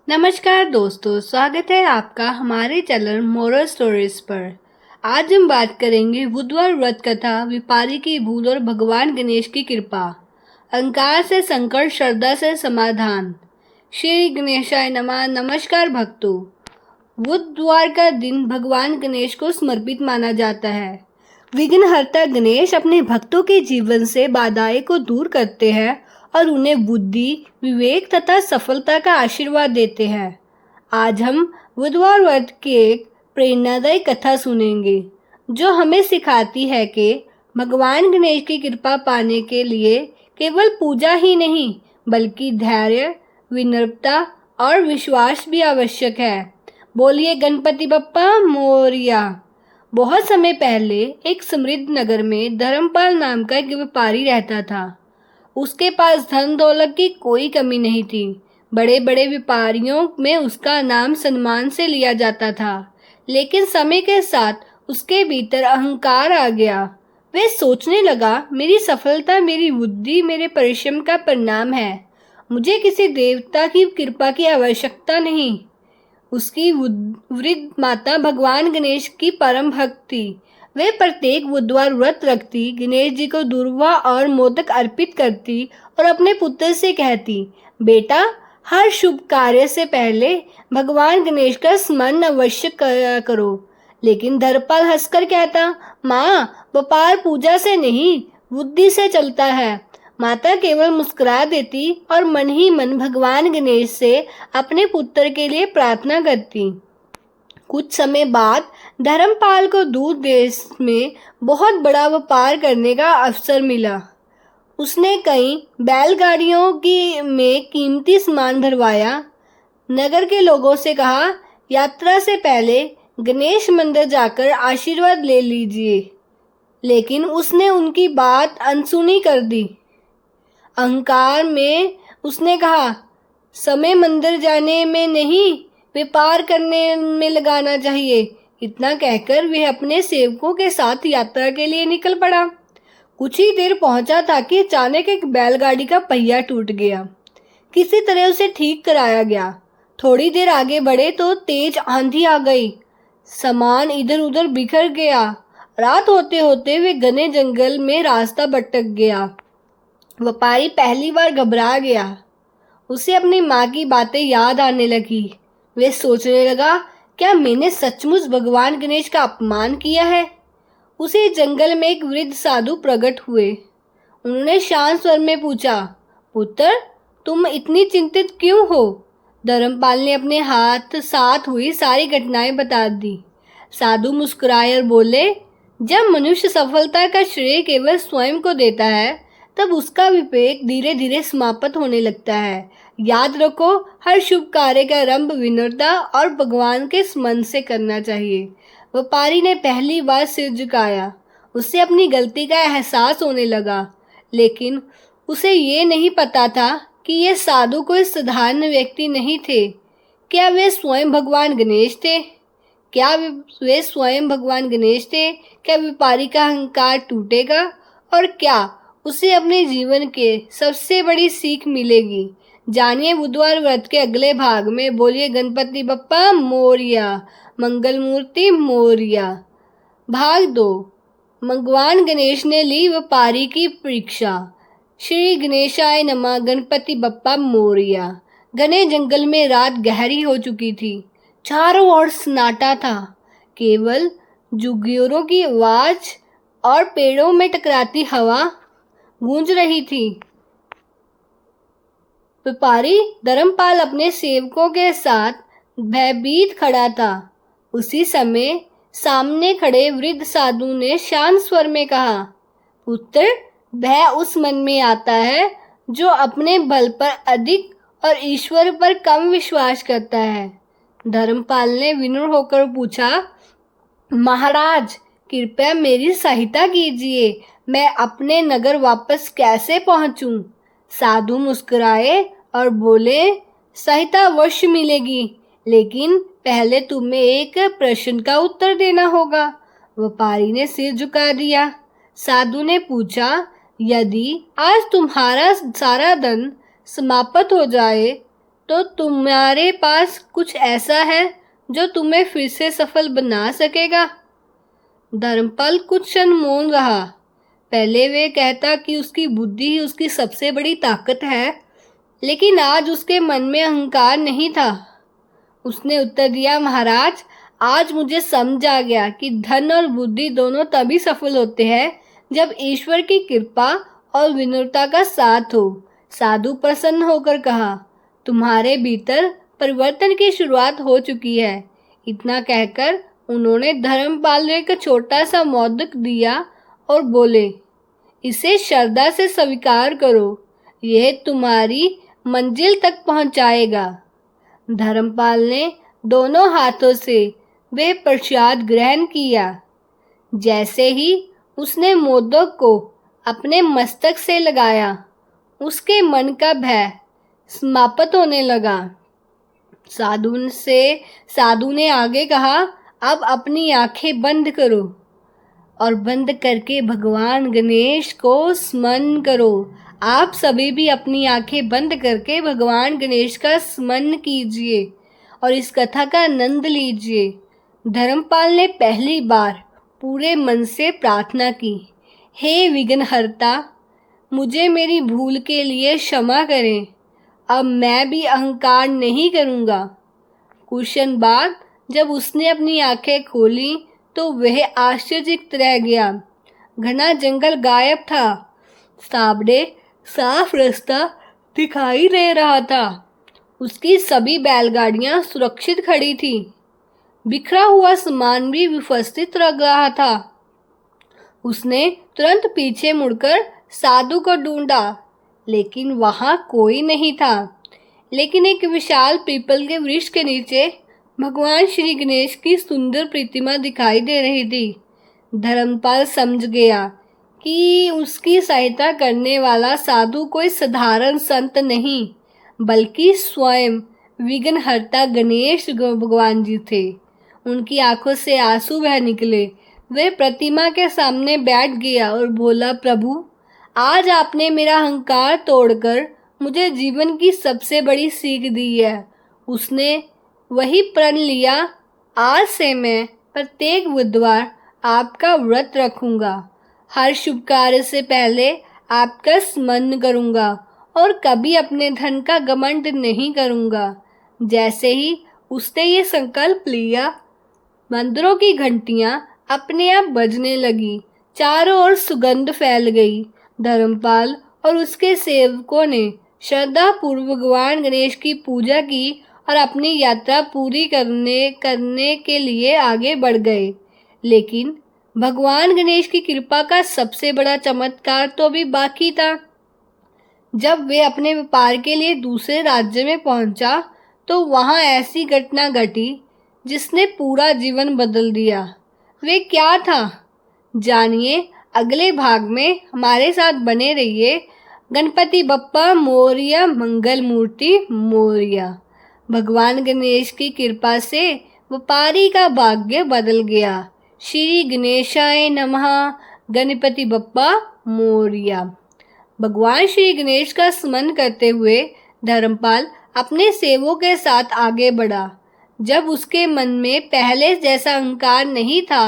नमस्कार दोस्तों, स्वागत है आपका हमारे चैनल मोरल स्टोरीज पर। आज हम बात करेंगे बुधवार व्रत कथा, व्यापारी की भूल और भगवान गणेश की कृपा। अहंकार से संकट, श्रद्धा से समाधान। श्री गणेशाय नमः। नमस्कार भक्तों। बुधवार का दिन भगवान गणेश को समर्पित माना जाता है। विघ्नहर्ता गणेश अपने भक्तों के जीवन से बाधाएं को दूर करते हैं और उन्हें बुद्धि, विवेक तथा सफलता का आशीर्वाद देते हैं। आज हम बुधवार व्रत की एक प्रेरणादायी कथा सुनेंगे जो हमें सिखाती है कि भगवान गणेश की कृपा पाने के लिए केवल पूजा ही नहीं बल्कि धैर्य, विनम्रता और विश्वास भी आवश्यक है। बोलिए गणपति बप्पा मोरया। बहुत समय पहले एक समृद्ध नगर में धर्मपाल नाम का एक व्यापारी रहता था। उसके पास धन दौलत की कोई कमी नहीं थी। बड़े बड़े व्यापारियों में उसका नाम सम्मान से लिया जाता था, लेकिन समय के साथ उसके भीतर अहंकार आ गया। वह सोचने लगा, मेरी सफलता मेरी बुद्धि, मेरे परिश्रम का परिणाम है। मुझे किसी देवता की कृपा की आवश्यकता नहीं। उसकी वृद्ध माता भगवान गणेश की परम भक्त थी। वे प्रत्येक बुधवार व्रत रखती, गणेश जी को दूर्वा और मोदक अर्पित करती और अपने पुत्र से कहती, बेटा, हर शुभ कार्य से पहले भगवान गणेश का स्मरण अवश्य करो। लेकिन धर्मपाल हंसकर कहता, माँ, व्यापार पूजा से नहीं बुद्धि से चलता है। माता केवल मुस्कुरा देती और मन ही मन भगवान गणेश से अपने पुत्र के लिए प्रार्थना करती। कुछ समय बाद धर्मपाल को दूर देश में बहुत बड़ा व्यापार करने का अवसर मिला। उसने कई बैलगाड़ियों में कीमती सामान भरवाया। नगर के लोगों से कहा, यात्रा से पहले गणेश मंदिर जाकर आशीर्वाद ले लीजिए। लेकिन उसने उनकी बात अनसुनी कर दी। अहंकार में उसने कहा, समय मंदिर जाने में नहीं व्यापार करने में लगाना चाहिए। इतना कहकर वह अपने सेवकों के साथ यात्रा के लिए निकल पड़ा। कुछ ही देर पहुंचा था कि अचानक एक बैलगाड़ी का पहिया टूट गया। किसी तरह उसे ठीक कराया गया। थोड़ी देर आगे बढ़े तो तेज आंधी आ गई। सामान इधर उधर बिखर गया। रात होते होते वे घने जंगल में रास्ता भटक गया। व्यापारी पहली बार घबरा गया। उसे अपनी माँ की बातें याद आने लगी। वे सोचने लगा, क्या मैंने सचमुच भगवान गणेश का अपमान किया है? उसी जंगल में एक वृद्ध साधु प्रकट हुए। उन्होंने शांत स्वर में पूछा, पुत्र, तुम इतनी चिंतित क्यों हो? धर्मपाल ने अपने हाथ साथ हुई सारी घटनाएं बता दी। साधु मुस्कुराए और बोले, जब मनुष्य सफलता का श्रेय केवल स्वयं को देता है तब उसका विवेक धीरे धीरे समाप्त होने लगता है। याद रखो, हर शुभ कार्य का आरंभ विनम्रता और भगवान के स्मरण से करना चाहिए। व्यापारी ने पहली बार सिर झुकाया। उसे अपनी गलती का एहसास होने लगा, लेकिन उसे ये नहीं पता था कि ये साधु कोई साधारण व्यक्ति नहीं थे। क्या वे स्वयं भगवान गणेश थे? क्या व्यापारी का अहंकार टूटेगा और क्या उसे अपने जीवन के सबसे बड़ी सीख मिलेगी? जानिए बुधवार व्रत के अगले भाग में। बोलिए गणपति बप्पा मोरया, मंगल मूर्ति मोरया। भाग 2। भगवान गणेश ने ली व्यापारी की परीक्षा। श्री गणेशाय नमः। गणपति बप्पा मोरया। घने जंगल में रात गहरी हो चुकी थी। चारों ओर सन्नाटा था। केवल जुगियोरों की आवाज और पेड़ों में टकराती हवा गूंज रही थी। व्यापारी धर्मपाल अपने सेवकों के साथ भयभीत खड़ा था। उसी समय सामने खड़े वृद्ध साधु ने शांत स्वर में कहा, पुत्र, भय उस मन में आता है जो अपने बल पर अधिक और ईश्वर पर कम विश्वास करता है। धर्मपाल ने विनम्र होकर पूछा, महाराज, कृपया मेरी सहायता कीजिए। मैं अपने नगर वापस कैसे पहुंचूं? साधु मुस्कुराए और बोले, सहायता अवश्य मिलेगी, लेकिन पहले तुम्हें एक प्रश्न का उत्तर देना होगा। व्यापारी ने सिर झुका दिया। साधु ने पूछा, यदि आज तुम्हारा सारा धन समाप्त हो जाए तो तुम्हारे पास कुछ ऐसा है जो तुम्हें फिर से सफल बना सकेगा? धर्मपाल कुछ क्षण मौन रहा। पहले वे कहता कि उसकी बुद्धि ही उसकी सबसे बड़ी ताकत है, लेकिन आज उसके मन में अहंकार नहीं था। उसने उत्तर दिया, महाराज, आज मुझे समझ आ गया कि धन और बुद्धि दोनों तभी सफल होते हैं जब ईश्वर की कृपा और विनम्रता का साथ हो। साधु प्रसन्न होकर कहा, तुम्हारे भीतर परिवर्तन की शुरुआत हो चुकी है। इतना कहकर उन्होंने धर्मपाल को एक छोटा सा मोदक दिया और बोले, इसे श्रद्धा से स्वीकार करो, यह तुम्हारी मंजिल तक पहुंचाएगा। धर्मपाल ने दोनों हाथों से वे प्रसाद ग्रहण किया। जैसे ही उसने मोदक को अपने मस्तक से लगाया, उसके मन का भय समाप्त होने लगा। साधु ने आगे कहा, अब अपनी आंखें बंद करो और बंद करके भगवान गणेश को स्मरण करो। आप सभी भी अपनी आंखें बंद करके भगवान गणेश का स्मरण कीजिए और इस कथा का आनंद लीजिए। धर्मपाल ने पहली बार पूरे मन से प्रार्थना की, हे विघ्नहर्ता, मुझे मेरी भूल के लिए क्षमा करें। अब मैं भी अहंकार नहीं करूँगा। कुछ क्षण बाद जब उसने अपनी आंखें खोली तो वह आश्चर्यचकित रह गया। घना जंगल गायब था। सामने साफ रास्ता दिखाई दे रहा था। उसकी सभी बैलगाड़ियां सुरक्षित खड़ी थी। बिखरा हुआ सामान भी व्यवस्थित रख रहा था। उसने तुरंत पीछे मुड़कर साधु को ढूंढा, लेकिन वहां कोई नहीं था। लेकिन एक विशाल पीपल के वृक्ष के नीचे भगवान श्री गणेश की सुंदर प्रतिमा दिखाई दे रही थी। धर्मपाल समझ गया कि उसकी सहायता करने वाला साधु कोई साधारण संत नहीं, बल्कि स्वयं विघ्नहर्ता गणेश भगवान जी थे। उनकी आंखों से आंसू बह निकले। वे प्रतिमा के सामने बैठ गया और बोला, प्रभु, आज आपने मेरा अहंकार तोड़कर मुझे जीवन की सबसे बड़ी सीख दी है। उसने वही प्रण लिया, आज से मैं प्रत्येक बुधवार आपका व्रत रखूंगा, हर शुभ कार्य से पहले आपका स्मरण करूंगा और कभी अपने धन का घमंड नहीं करूंगा। जैसे ही उसने ये संकल्प लिया, मंदिरों की घंटियां अपने आप बजने लगी। चारों ओर सुगंध फैल गई। धर्मपाल और उसके सेवकों ने श्रद्धापूर्वक भगवान गणेश की पूजा की और अपनी यात्रा पूरी करने के लिए आगे बढ़ गए। लेकिन भगवान गणेश की कृपा का सबसे बड़ा चमत्कार तो भी बाकी था। जब वे अपने व्यापार के लिए दूसरे राज्य में पहुंचा तो वहां ऐसी घटना घटी जिसने पूरा जीवन बदल दिया। वे क्या था, जानिए अगले भाग में। हमारे साथ बने रहिए। गणपति बप्पा मोरया, मंगल मूर्ति मोरया। भगवान गणेश की कृपा से व्यापारी का भाग्य बदल गया। श्री गणेशाय नमः। गणपति बप्पा मोरया। भगवान श्री गणेश का स्मरण करते हुए धर्मपाल अपने सेवकों के साथ आगे बढ़ा। जब उसके मन में पहले जैसा अहंकार नहीं था,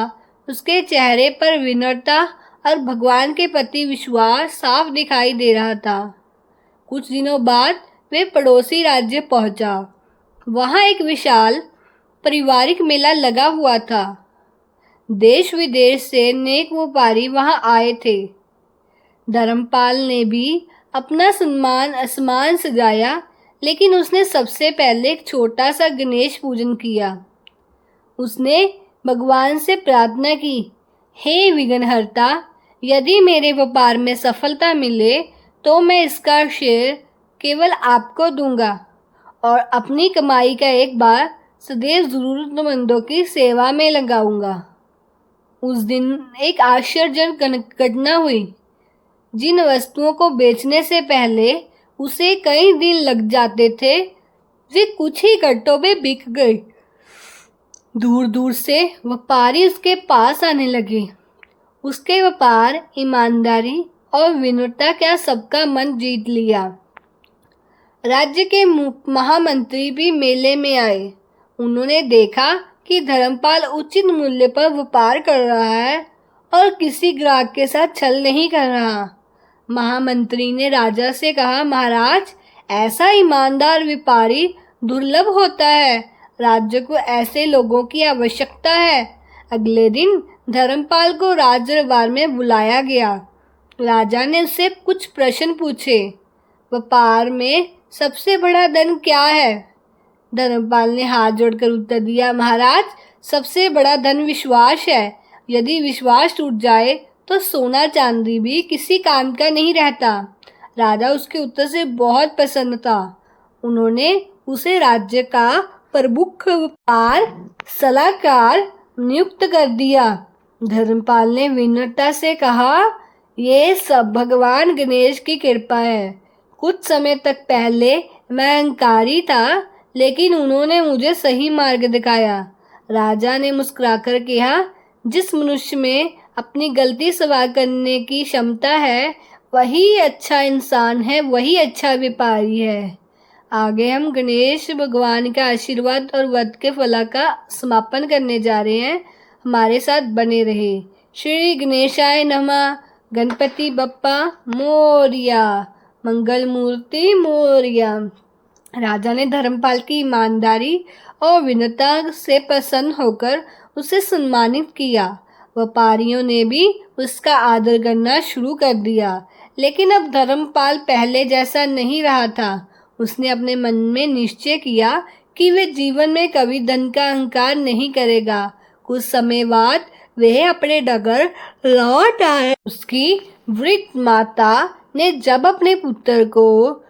उसके चेहरे पर विनम्रता और भगवान के प्रति विश्वास साफ दिखाई दे रहा था। कुछ दिनों बाद वे पड़ोसी राज्य पहुंचा। वहां एक विशाल पारिवारिक मेला लगा हुआ था। देश विदेश से अनेक व्यापारी वहां आए थे। धर्मपाल ने भी अपना सामान सजाया, लेकिन उसने सबसे पहले एक छोटा सा गणेश पूजन किया। उसने भगवान से प्रार्थना की, हे विघ्नहर्ता, यदि मेरे व्यापार में सफलता मिले तो मैं इसका श्रेय केवल आपको दूंगा और अपनी कमाई का एक बार सदैव जरूरतमंदों की सेवा में लगाऊंगा। उस दिन एक आश्चर्यजनक घटना हुई। जिन वस्तुओं को बेचने से पहले उसे कई दिन लग जाते थे, वे कुछ ही घंटों में बिक गए। दूर दूर से व्यापारी उसके पास आने लगे। उसके व्यापार, ईमानदारी और विनम्रता क्या सबका मन जीत लिया। राज्य के महामंत्री भी मेले में आए। उन्होंने देखा कि धर्मपाल उचित मूल्य पर व्यापार कर रहा है और किसी ग्राहक के साथ छल नहीं कर रहा। महामंत्री ने राजा से कहा, महाराज, ऐसा ईमानदार व्यापारी दुर्लभ होता है। राज्य को ऐसे लोगों की आवश्यकता है। अगले दिन धर्मपाल को राजदरबार में बुलाया गया। राजा ने उससे कुछ प्रश्न पूछे। व्यापार में सबसे बड़ा धन क्या है? धर्मपाल ने हाथ जोड़कर उत्तर दिया, महाराज, सबसे बड़ा धन विश्वास है। यदि विश्वास टूट जाए तो सोना चांदी भी किसी काम का नहीं रहता। राजा उसके उत्तर से बहुत प्रसन्न था। उन्होंने उसे राज्य का प्रमुख व्यापार सलाहकार नियुक्त कर दिया। धर्मपाल ने विनम्रता से कहा, ये सब भगवान गणेश की कृपा है। कुछ समय तक पहले मैं अहंकारी था, लेकिन उन्होंने मुझे सही मार्ग दिखाया। राजा ने मुस्कुराकर कहा, जिस मनुष्य में अपनी गलती स्वीकार करने की क्षमता है, वही अच्छा इंसान है, वही अच्छा व्यापारी है। आगे हम गणेश भगवान का आशीर्वाद और व्रत के फल का समापन करने जा रहे हैं। हमारे साथ बने रहे। श्री गणेशाय नमः। गणपति बप्पा मोरया। मंगल मूर्ति मोरया। राजा ने धर्मपाल की ईमानदारी और विनम्रता से प्रसन्न होकर उसे सम्मानित किया। व्यापारियों ने भी उसका आदर करना शुरू कर दिया। लेकिन अब धर्मपाल पहले जैसा नहीं रहा था। उसने अपने मन में निश्चय किया कि वह जीवन में कभी धन का अहंकार नहीं करेगा। कुछ समय बाद वह अपने नगर लौट आए। उसकी वृद्ध माता ने जब अपने पुत्र को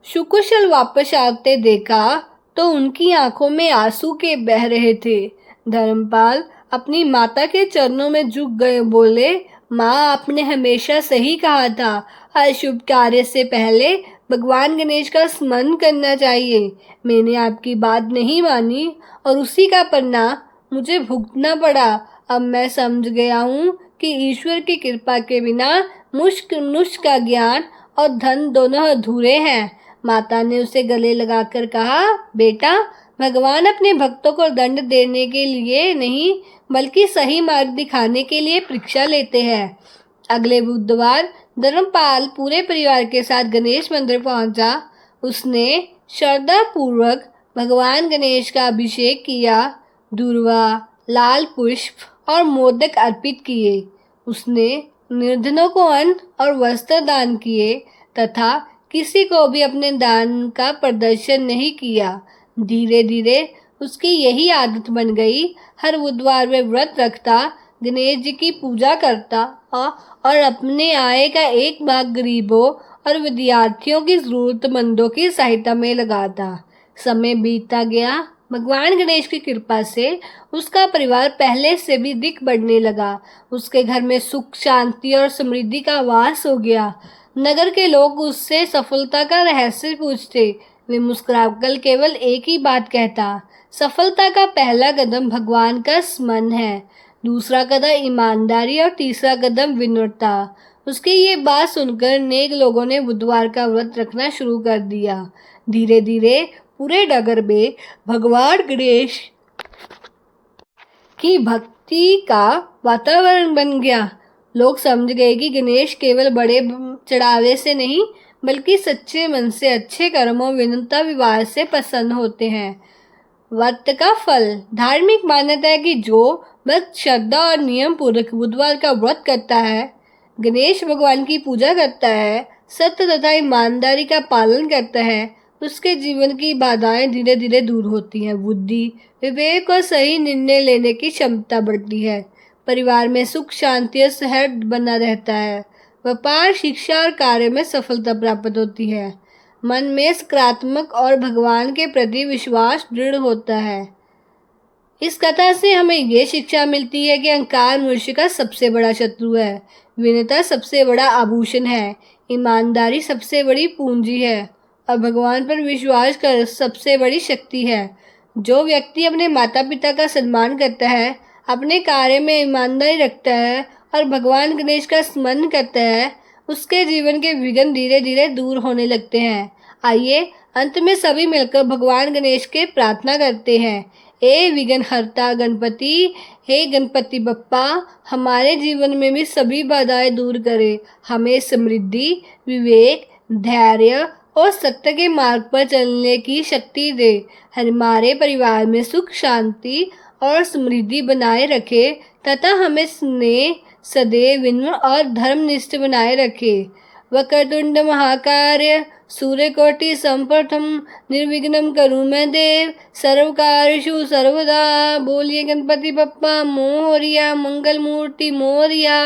सुकुशल वापस आते देखा तो उनकी आंखों में आंसू के बह रहे थे। धर्मपाल अपनी माता के चरणों में झुक गए, बोले, माँ, आपने हमेशा सही कहा था। हर शुभ कार्य से पहले भगवान गणेश का स्मरण करना चाहिए। मैंने आपकी बात नहीं मानी और उसी का परिणाम मुझे भुगतना पड़ा। अब मैं समझ गया हूँ कि ईश्वर की कृपा के बिना मनुष्य का ज्ञान और धन दोनों अधूरे हैं। माता ने उसे गले लगाकर कहा, बेटा, भगवान अपने भक्तों को दंड देने के लिए नहीं, बल्कि सही मार्ग दिखाने के लिए परीक्षा लेते हैं। अगले बुधवार धर्मपाल पूरे परिवार के साथ गणेश मंदिर पहुंचा। उसने श्रद्धा पूर्वक भगवान गणेश का अभिषेक किया। दूर्वा, लाल पुष्प और मोदक अर्पित किए। उसने निर्धनों को अन्न और वस्त्र दान किए तथा किसी को भी अपने दान का प्रदर्शन नहीं किया। धीरे धीरे उसकी यही आदत बन गई। हर बुधवार वे व्रत रखता, गणेश जी की पूजा करता और अपने आय का एक भाग गरीबों और विद्यार्थियों की जरूरतमंदों की सहायता में लगाता। समय बीतता गया। भगवान गणेश की कृपा से उसका परिवार पहले से भी अधिक बढ़ने लगा। उसके घर में सुख, शांति और समृद्धि का वास हो गया। नगर के लोग उससे सफलता का रहस्य पूछते। वे मुस्कुराकर केवल एक ही बात कहता, सफलता का पहला कदम भगवान का स्मरण है, दूसरा कदम ईमानदारी और तीसरा कदम विनम्रता। उसकी ये बात सुनकर नेक लोगों ने बुधवार का व्रत रखना शुरू कर दिया। धीरे धीरे पूरे नगर में भगवान गणेश की भक्ति का वातावरण बन गया। लोग समझ गए कि गणेश केवल बड़े चढ़ावे से नहीं, बल्कि सच्चे मन से, अच्छे कर्मों, विनम्रता, विवाह से प्रसन्न होते हैं। व्रत का फल। धार्मिक मान्यता है कि जो भक्त श्रद्धा और नियम पूर्वक बुधवार का व्रत करता है, गणेश भगवान की पूजा करता है, सत्य तथा ईमानदारी का पालन करता है, उसके जीवन की बाधाएं धीरे धीरे दूर होती हैं। बुद्धि, विवेक और सही निर्णय लेने की क्षमता बढ़ती है। परिवार में सुख, शांति और सहर्ष बना रहता है। व्यापार, शिक्षा और कार्य में सफलता प्राप्त होती है। मन में सकारात्मक और भगवान के प्रति विश्वास दृढ़ होता है। इस कथा से हमें ये शिक्षा मिलती है कि अहंकार मनुष्य का सबसे बड़ा शत्रु है। विनम्रता सबसे बड़ा आभूषण है। ईमानदारी सबसे बड़ी पूंजी है और भगवान पर विश्वास कर सबसे बड़ी शक्ति है। जो व्यक्ति अपने माता पिता का सम्मान करता है, अपने कार्य में ईमानदारी रखता है और भगवान गणेश का स्मरण करता है, उसके जीवन के विघ्न धीरे धीरे दूर होने लगते हैं। आइए अंत में सभी मिलकर भगवान गणेश के प्रार्थना करते हैं, हे विघ्नहर्ता गणपति, हे गणपति बप्पा, हमारे जीवन में भी सभी बाधाएं दूर करे, हमें समृद्धि, विवेक, धैर्य और सत्य के मार्ग पर चलने की शक्ति दे, हमारे परिवार में सुख, शांति और समृद्धि बनाए रखे तथा हमें स्नेह, सदैव विनम्र और धर्मनिष्ठ बनाए रखे। वक्रतुंड महाकार्य सूर्यकोटि समप्रभम निर्विघ्नं कुरु मे देव सर्वकार्येषु सर्वदा। बोलिए गणपति बप्पा मोरया, मंगल मूर्ति मोरया।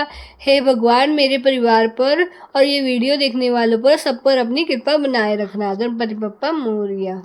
हे भगवान, मेरे परिवार पर और ये वीडियो देखने वालों पर सब पर अपनी कृपा बनाए रखना। गणपति बप्पा मोरया।